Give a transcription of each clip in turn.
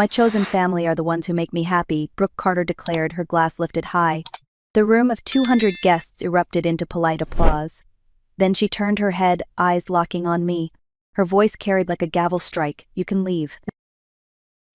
My chosen family are the ones who make me happy, Brooke Carter declared, her glass lifted high. The room of 200 guests erupted into polite applause. Then she turned her head, eyes locking on me. Her voice carried like a gavel strike, "You can leave."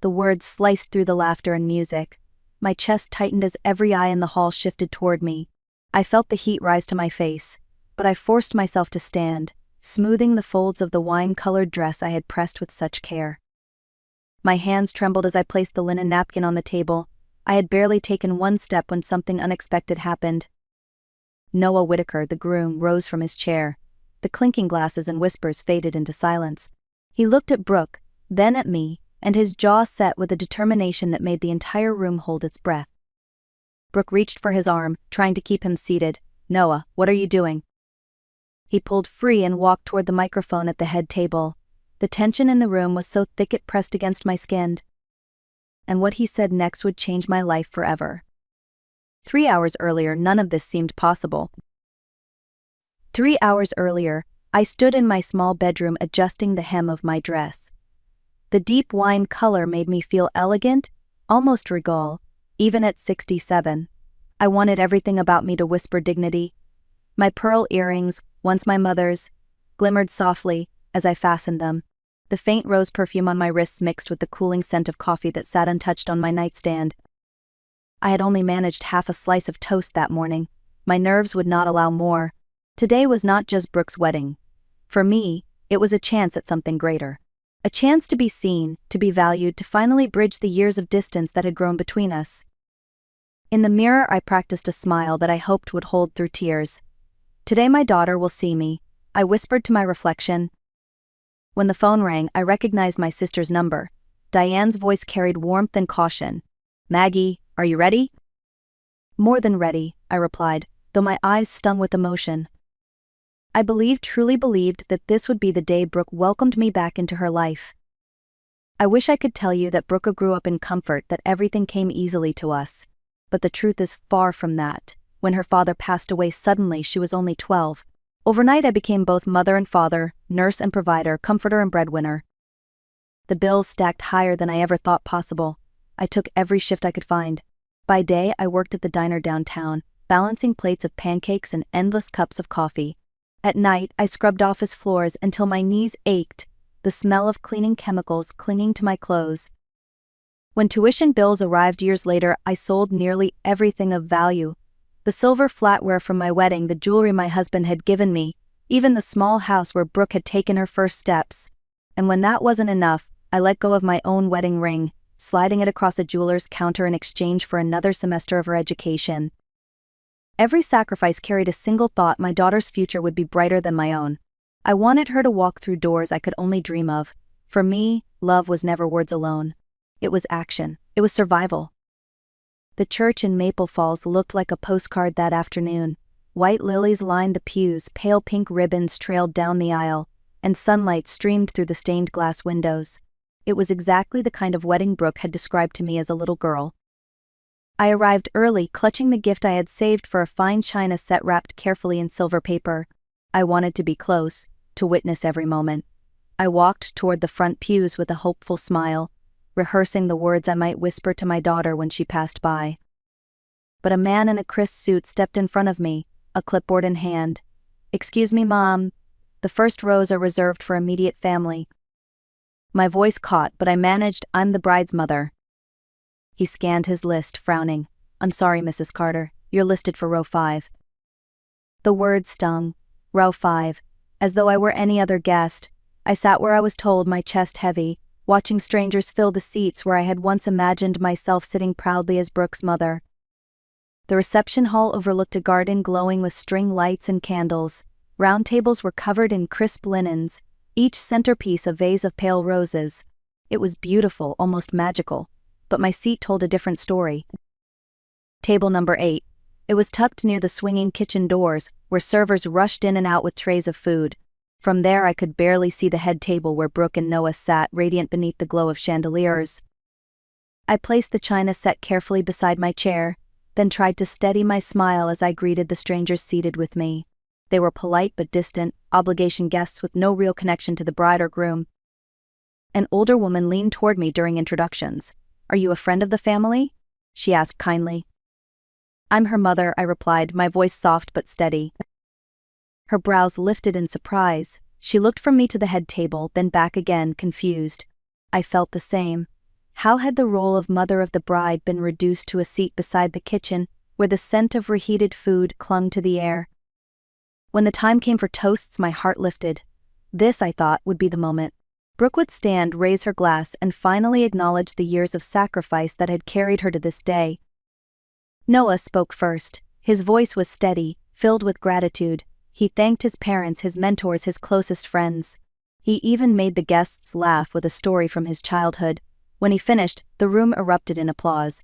The words sliced through the laughter and music. My chest tightened as every eye in the hall shifted toward me. I felt the heat rise to my face, but I forced myself to stand, smoothing the folds of the wine-colored dress I had pressed with such care. My hands trembled as I placed the linen napkin on the table. I had barely taken one step when something unexpected happened. Noah Whitaker, the groom, rose from his chair. The clinking glasses and whispers faded into silence. He looked at Brooke, then at me, and his jaw set with a determination that made the entire room hold its breath. Brooke reached for his arm, trying to keep him seated. "Noah, what are you doing?" He pulled free and walked toward the microphone at the head table. The tension in the room was so thick it pressed against my skin. And what he said next would change my life forever. 3 hours earlier, none of this seemed possible. 3 hours earlier, I stood in my small bedroom adjusting the hem of my dress. The deep wine color made me feel elegant, almost regal, even at 67. I wanted everything about me to whisper dignity. My pearl earrings, once my mother's, glimmered softly as I fastened them. The faint rose perfume on my wrists mixed with the cooling scent of coffee that sat untouched on my nightstand. I had only managed half a slice of toast that morning. My nerves would not allow more. Today was not just Brooke's wedding. For me, it was a chance at something greater. A chance to be seen, to be valued, to finally bridge the years of distance that had grown between us. In the mirror, I practiced a smile that I hoped would hold through tears. "Today my daughter will see me," I whispered to my reflection. When the phone rang, I recognized my sister's number. Diane's voice carried warmth and caution. "Maggie, are you ready?" "More than ready," I replied, though my eyes stung with emotion. I truly believed that this would be the day Brooke welcomed me back into her life. I wish I could tell you that Brooke grew up in comfort, that everything came easily to us. But the truth is far from that. When her father passed away suddenly, she was only 12. Overnight I became both mother and father, nurse and provider, comforter and breadwinner. The bills stacked higher than I ever thought possible. I took every shift I could find. By day I worked at the diner downtown, balancing plates of pancakes and endless cups of coffee. At night I scrubbed office floors until my knees ached, the smell of cleaning chemicals clinging to my clothes. When tuition bills arrived years later, I sold nearly everything of value. The silver flatware from my wedding, the jewelry my husband had given me, even the small house where Brooke had taken her first steps. And when that wasn't enough, I let go of my own wedding ring, sliding it across a jeweler's counter in exchange for another semester of her education. Every sacrifice carried a single thought: my daughter's future would be brighter than my own. I wanted her to walk through doors I could only dream of. For me, love was never words alone. It was action. It was survival. The church in Maple Falls looked like a postcard that afternoon. White lilies lined the pews, pale pink ribbons trailed down the aisle, and sunlight streamed through the stained glass windows. It was exactly the kind of wedding Brooke had described to me as a little girl. I arrived early, clutching the gift I had saved for a fine china set wrapped carefully in silver paper. I wanted to be close, to witness every moment. I walked toward the front pews with a hopeful smile, rehearsing the words I might whisper to my daughter when she passed by. But a man in a crisp suit stepped in front of me, a clipboard in hand. "Excuse me, Mom. The first rows are reserved for immediate family." My voice caught, but I managed. "I'm the bride's mother." He scanned his list, frowning. "I'm sorry, Mrs. Carter. You're listed for row 5. The word stung. Row 5. As though I were any other guest. I sat where I was told, my chest heavy, watching strangers fill the seats where I had once imagined myself sitting proudly as Brooke's mother. The reception hall overlooked a garden glowing with string lights and candles. Round tables were covered in crisp linens, each centerpiece a vase of pale roses. It was beautiful, almost magical, but my seat told a different story. Table number 8. It was tucked near the swinging kitchen doors, where servers rushed in and out with trays of food. From there I could barely see the head table where Brooke and Noah sat, radiant beneath the glow of chandeliers. I placed the china set carefully beside my chair, then tried to steady my smile as I greeted the strangers seated with me. They were polite but distant, obligation guests with no real connection to the bride or groom. An older woman leaned toward me during introductions. "Are you a friend of the family?" she asked kindly. "I'm her mother," I replied, my voice soft but steady. Her brows lifted in surprise. She looked from me to the head table, then back again, confused. I felt the same. How had the role of mother of the bride been reduced to a seat beside the kitchen, where the scent of reheated food clung to the air? When the time came for toasts, my heart lifted. This, I thought, would be the moment. Brooke would stand, raise her glass, and finally acknowledge the years of sacrifice that had carried her to this day. Noah spoke first. His voice was steady, filled with gratitude. He thanked his parents, his mentors, his closest friends. He even made the guests laugh with a story from his childhood. When he finished, the room erupted in applause.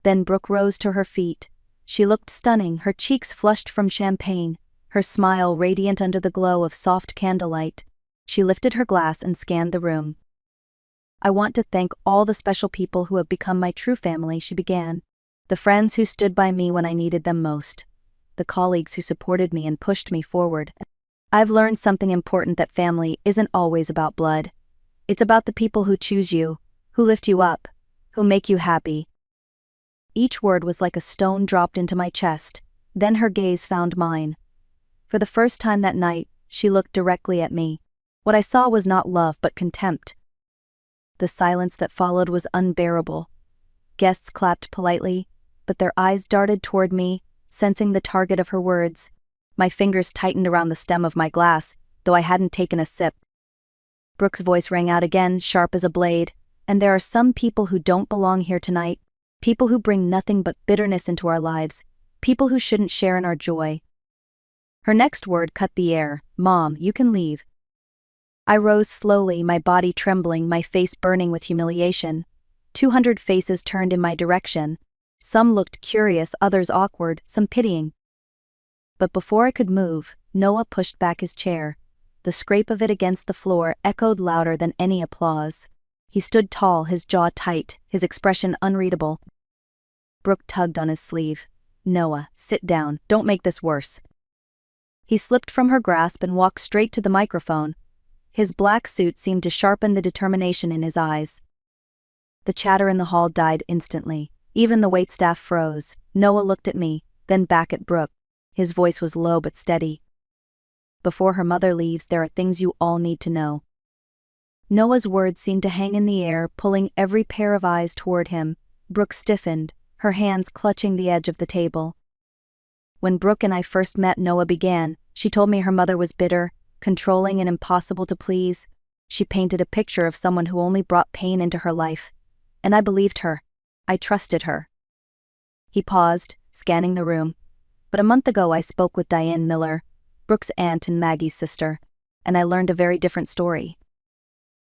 Then Brooke rose to her feet. She looked stunning, her cheeks flushed from champagne, her smile radiant under the glow of soft candlelight. She lifted her glass and scanned the room. "I want to thank all the special people who have become my true family," she began. "The friends who stood by me when I needed them most. The colleagues who supported me and pushed me forward. I've learned something important, that family isn't always about blood. It's about the people who choose you, who lift you up, who make you happy." Each word was like a stone dropped into my chest. Then her gaze found mine. For the first time that night, she looked directly at me. What I saw was not love but contempt. The silence that followed was unbearable. Guests clapped politely, but their eyes darted toward me, sensing the target of her words. My fingers tightened around the stem of my glass, though I hadn't taken a sip. Brooke's voice rang out again, sharp as a blade. "And there are some people who don't belong here tonight. People who bring nothing but bitterness into our lives. People who shouldn't share in our joy." Her next word cut the air. "Mom, you can leave." I rose slowly, my body trembling, my face burning with humiliation. 200 faces turned in my direction. Some looked curious, others awkward, some pitying. But before I could move, Noah pushed back his chair. The scrape of it against the floor echoed louder than any applause. He stood tall, his jaw tight, his expression unreadable. Brooke tugged on his sleeve. "Noah, sit down, don't make this worse." He slipped from her grasp and walked straight to the microphone. His black suit seemed to sharpen the determination in his eyes. The chatter in the hall died instantly. Even the waitstaff froze. Noah looked at me, then back at Brooke. His voice was low but steady. "Before her mother leaves, there are things you all need to know." Noah's words seemed to hang in the air, pulling every pair of eyes toward him. Brooke stiffened, her hands clutching the edge of the table. "When Brooke and I first met," Noah began, "she told me her mother was bitter, controlling, and impossible to please. She painted a picture of someone who only brought pain into her life. And I believed her. I trusted her." He paused, scanning the room. "But a month ago I spoke with Diane Miller, Brooke's aunt and Maggie's sister, and I learned a very different story."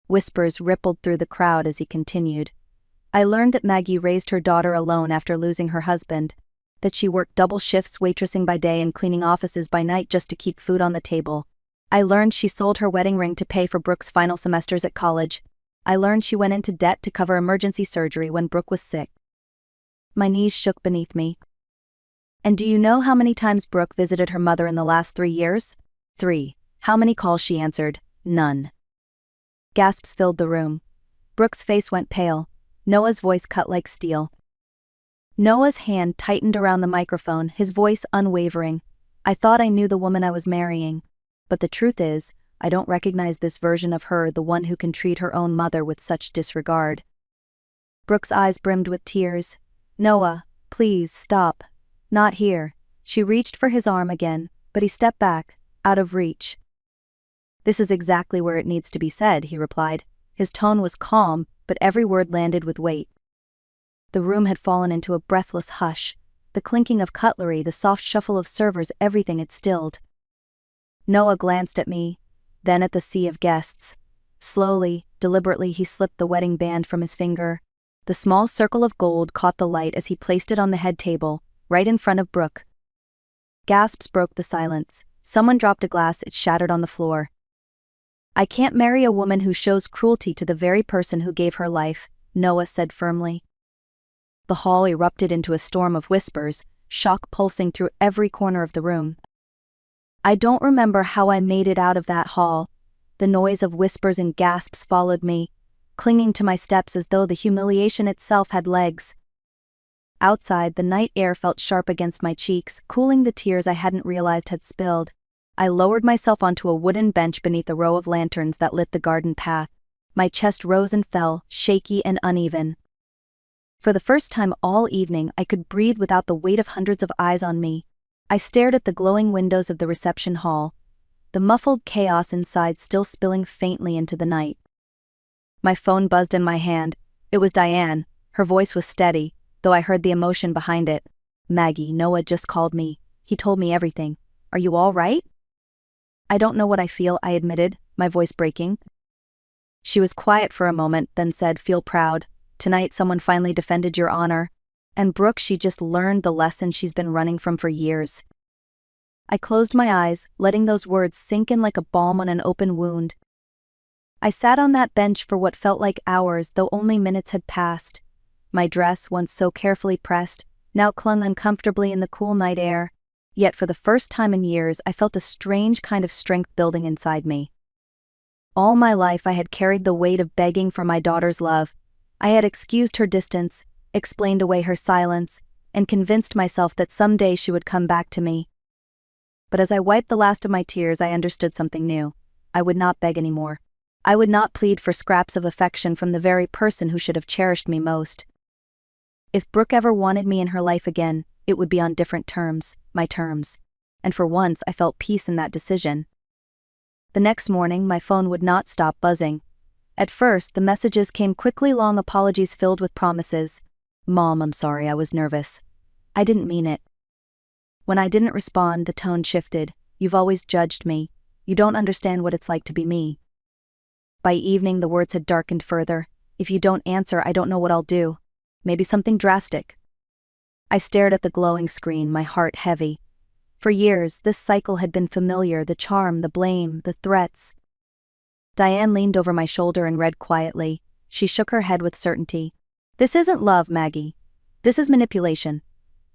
Whispers rippled through the crowd as he continued. "I learned that Maggie raised her daughter alone after losing her husband, that she worked double shifts, waitressing by day and cleaning offices by night just to keep food on the table. I learned she sold her wedding ring to pay for Brooke's final semesters at college. I learned she went into debt to cover emergency surgery when Brooke was sick." My knees shook beneath me. "And do you know how many times Brooke visited her mother in the last 3 years? 3. How many calls she answered? None." Gasps filled the room. Brooke's face went pale. Noah's voice cut like steel. Noah's hand tightened around the microphone, his voice unwavering. "I thought I knew the woman I was marrying. But the truth is, I don't recognize this version of her, the one who can treat her own mother with such disregard." Brooke's eyes brimmed with tears. "Noah, please, stop. Not here." She reached for his arm again, but he stepped back, out of reach. "This is exactly where it needs to be said," he replied. His tone was calm, but every word landed with weight. The room had fallen into a breathless hush. The clinking of cutlery, the soft shuffle of servers, everything had stilled. Noah glanced at me, then at the sea of guests. Slowly, deliberately, he slipped the wedding band from his finger. The small circle of gold caught the light as he placed it on the head table, right in front of Brooke. Gasps broke the silence. Someone dropped a glass, it shattered on the floor. "I can't marry a woman who shows cruelty to the very person who gave her life," Noah said firmly. The hall erupted into a storm of whispers, shock pulsing through every corner of the room. I don't remember how I made it out of that hall. The noise of whispers and gasps followed me, clinging to my steps as though the humiliation itself had legs. Outside, the night air felt sharp against my cheeks, cooling the tears I hadn't realized had spilled. I lowered myself onto a wooden bench beneath a row of lanterns that lit the garden path. My chest rose and fell, shaky and uneven. For the first time all evening, I could breathe without the weight of hundreds of eyes on me. I stared at the glowing windows of the reception hall, the muffled chaos inside still spilling faintly into the night. My phone buzzed in my hand. It was Diane. Her voice was steady, though I heard the emotion behind it. "Maggie, Noah just called me. He told me everything. Are you all right?" "I don't know what I feel," I admitted, my voice breaking. She was quiet for a moment, then said, "Feel proud. Tonight someone finally defended your honor. And Brooke, she just learned the lesson she's been running from for years." I closed my eyes, letting those words sink in like a balm on an open wound. I sat on that bench for what felt like hours, though only minutes had passed. My dress, once so carefully pressed, now clung uncomfortably in the cool night air. Yet for the first time in years, I felt a strange kind of strength building inside me. All my life I had carried the weight of begging for my daughter's love. I had excused her distance, explained away her silence, and convinced myself that someday she would come back to me. But as I wiped the last of my tears, I understood something new. I would not beg anymore. I would not plead for scraps of affection from the very person who should have cherished me most. If Brooke ever wanted me in her life again, it would be on different terms, my terms. And for once, I felt peace in that decision. The next morning, my phone would not stop buzzing. At first, the messages came quickly, long apologies filled with promises. "Mom, I'm sorry, I was nervous. I didn't mean it." When I didn't respond, the tone shifted. "You've always judged me. You don't understand what it's like to be me." By evening, the words had darkened further. "If you don't answer, I don't know what I'll do. Maybe something drastic." I stared at the glowing screen, my heart heavy. For years, this cycle had been familiar, the charm, the blame, the threats. Diane leaned over my shoulder and read quietly. She shook her head with certainty. "This isn't love, Maggie. This is manipulation.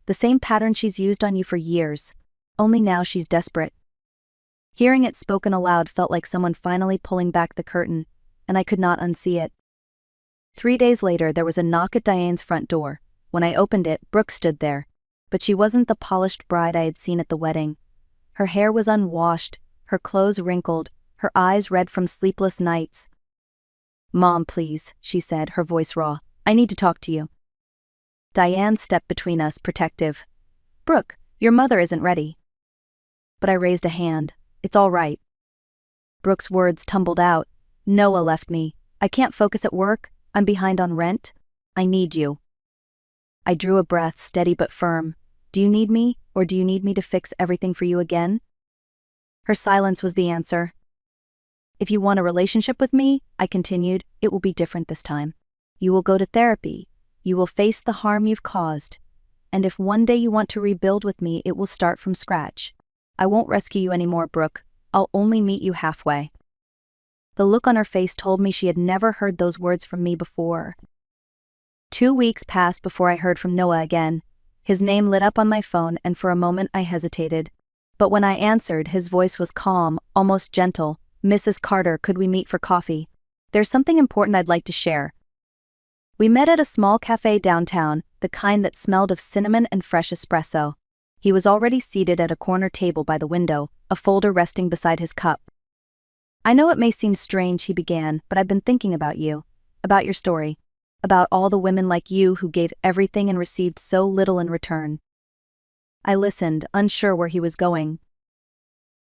The same pattern she's used on you for years. Only now she's desperate." Hearing it spoken aloud felt like someone finally pulling back the curtain, and I could not unsee it. 3 days later, there was a knock at Diane's front door. When I opened it, Brooke stood there. But she wasn't the polished bride I had seen at the wedding. Her hair was unwashed, her clothes wrinkled, her eyes red from sleepless nights. "Mom, please," she said, her voice raw. "I need to talk to you." Diane stepped between us, protective. "Brooke, your mother isn't ready." But I raised a hand. "It's all right." Brooke's words tumbled out. "Noah left me. I can't focus at work. I'm behind on rent. I need you." I drew a breath, steady but firm. "Do you need me, or do you need me to fix everything for you again?" Her silence was the answer. "If you want a relationship with me," I continued, "it will be different this time. You will go to therapy. You will face the harm you've caused. And if one day you want to rebuild with me, it will start from scratch. I won't rescue you anymore, Brooke. I'll only meet you halfway." The look on her face told me she had never heard those words from me before. 2 weeks passed before I heard from Noah again. His name lit up on my phone, and for a moment I hesitated. But when I answered, his voice was calm, almost gentle. "Mrs. Carter, could we meet for coffee? There's something important I'd like to share." We met at a small cafe downtown, the kind that smelled of cinnamon and fresh espresso. He was already seated at a corner table by the window, a folder resting beside his cup. "I know it may seem strange," he began, "but I've been thinking about you, about your story, about all the women like you who gave everything and received so little in return." I listened, unsure where he was going.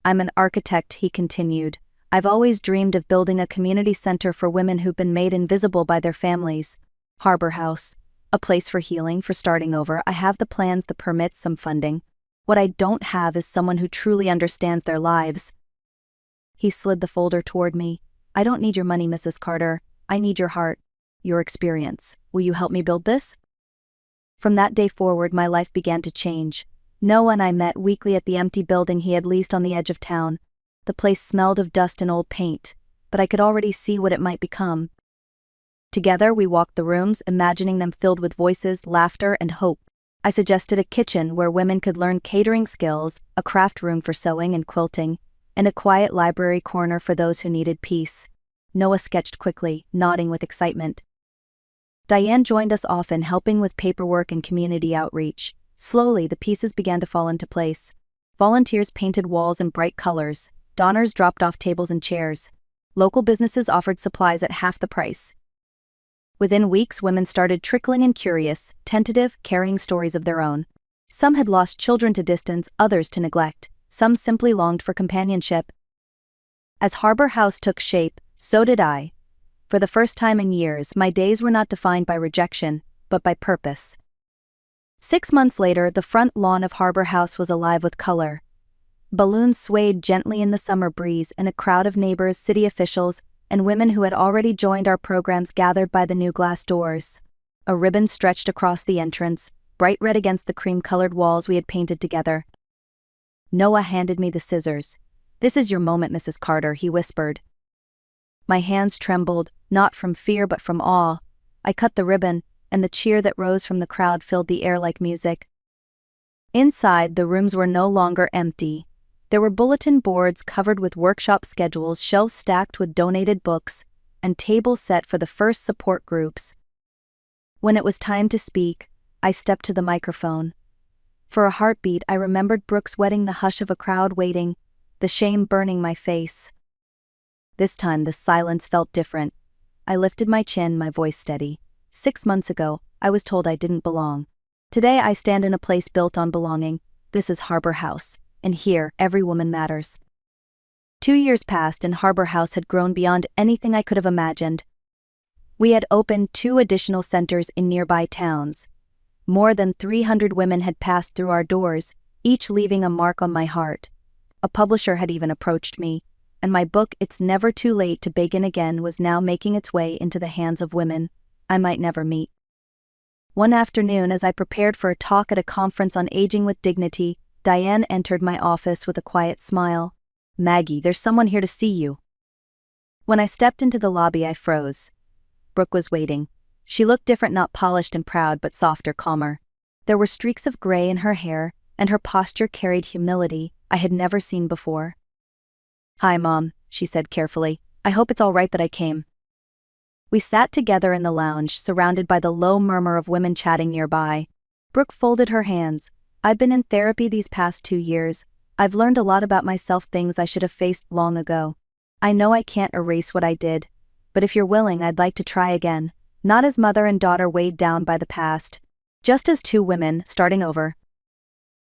"I'm an architect," he continued. "I've always dreamed of building a community center for women who've been made invisible by their families. Harbor House. A place for healing, for starting over. I have the plans, the permits, some funding. What I don't have is someone who truly understands their lives." He slid the folder toward me. "I don't need your money, Mrs. Carter. I need your heart, your experience. Will you help me build this?" From that day forward, my life began to change. Noah and I met weekly at the empty building he had leased on the edge of town. The place smelled of dust and old paint, but I could already see what it might become. Together, we walked the rooms, imagining them filled with voices, laughter, and hope. I suggested a kitchen where women could learn catering skills, a craft room for sewing and quilting, and a quiet library corner for those who needed peace. Noah sketched quickly, nodding with excitement. Diane joined us often, helping with paperwork and community outreach. Slowly, the pieces began to fall into place. Volunteers painted walls in bright colors. Donors dropped off tables and chairs. Local businesses offered supplies at half the price. Within weeks, women started trickling in, curious, tentative, carrying stories of their own. Some had lost children to distance, others to neglect. Some simply longed for companionship. As Harbor House took shape, so did I. For the first time in years, my days were not defined by rejection, but by purpose. 6 months later, the front lawn of Harbor House was alive with color. Balloons swayed gently in the summer breeze, and a crowd of neighbors, city officials, and women who had already joined our programs gathered by the new glass doors. A ribbon stretched across the entrance, bright red against the cream-colored walls we had painted together. Noah handed me the scissors. "This is your moment, Mrs. Carter," he whispered. My hands trembled, not from fear but from awe. I cut the ribbon, and the cheer that rose from the crowd filled the air like music. Inside, the rooms were no longer empty. There were bulletin boards covered with workshop schedules, shelves stacked with donated books, and tables set for the first support groups. When it was time to speak, I stepped to the microphone. For a heartbeat, I remembered Brooke's wedding, the hush of a crowd waiting, the shame burning my face. This time, the silence felt different. I lifted my chin, my voice steady. 6 months ago, I was told I didn't belong. Today, I stand in a place built on belonging. This is Harbor House, and here, every woman matters. 2 years passed, and Harbor House had grown beyond anything I could have imagined. We had opened 2 additional centers in nearby towns. More than 300 women had passed through our doors, each leaving a mark on my heart. A publisher had even approached me, and my book, It's Never Too Late to Begin Again, was now making its way into the hands of women I might never meet. One afternoon, as I prepared for a talk at a conference on aging with dignity, Diane entered my office with a quiet smile. "Maggie, there's someone here to see you." When I stepped into the lobby, I froze. Brooke was waiting. She looked different, not polished and proud, but softer, calmer. There were streaks of gray in her hair, and her posture carried humility I had never seen before. "Hi, Mom," she said carefully. "I hope it's all right that I came." We sat together in the lounge, surrounded by the low murmur of women chatting nearby. Brooke folded her hands. "I've been in therapy these past 2 years. I've learned a lot about myself, things I should have faced long ago. I know I can't erase what I did, but if you're willing, I'd like to try again. Not as mother and daughter weighed down by the past, just as 2 women starting over."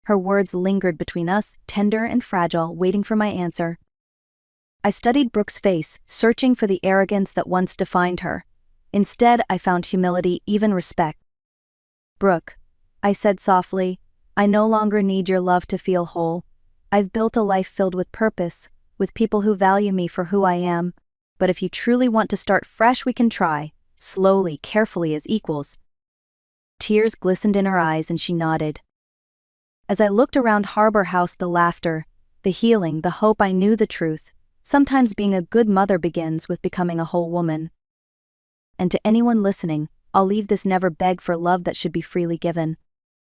Her words lingered between us, tender and fragile, waiting for my answer. I studied Brooke's face, searching for the arrogance that once defined her. Instead, I found humility, even respect. "Brooke," I said softly, "I no longer need your love to feel whole. I've built a life filled with purpose, with people who value me for who I am. But if you truly want to start fresh, we can try, slowly, carefully, as equals." Tears glistened in her eyes, and she nodded. As I looked around Harbor House, the laughter, the healing, the hope, I knew the truth. Sometimes being a good mother begins with becoming a whole woman. And to anyone listening, I'll leave this: never beg for love that should be freely given.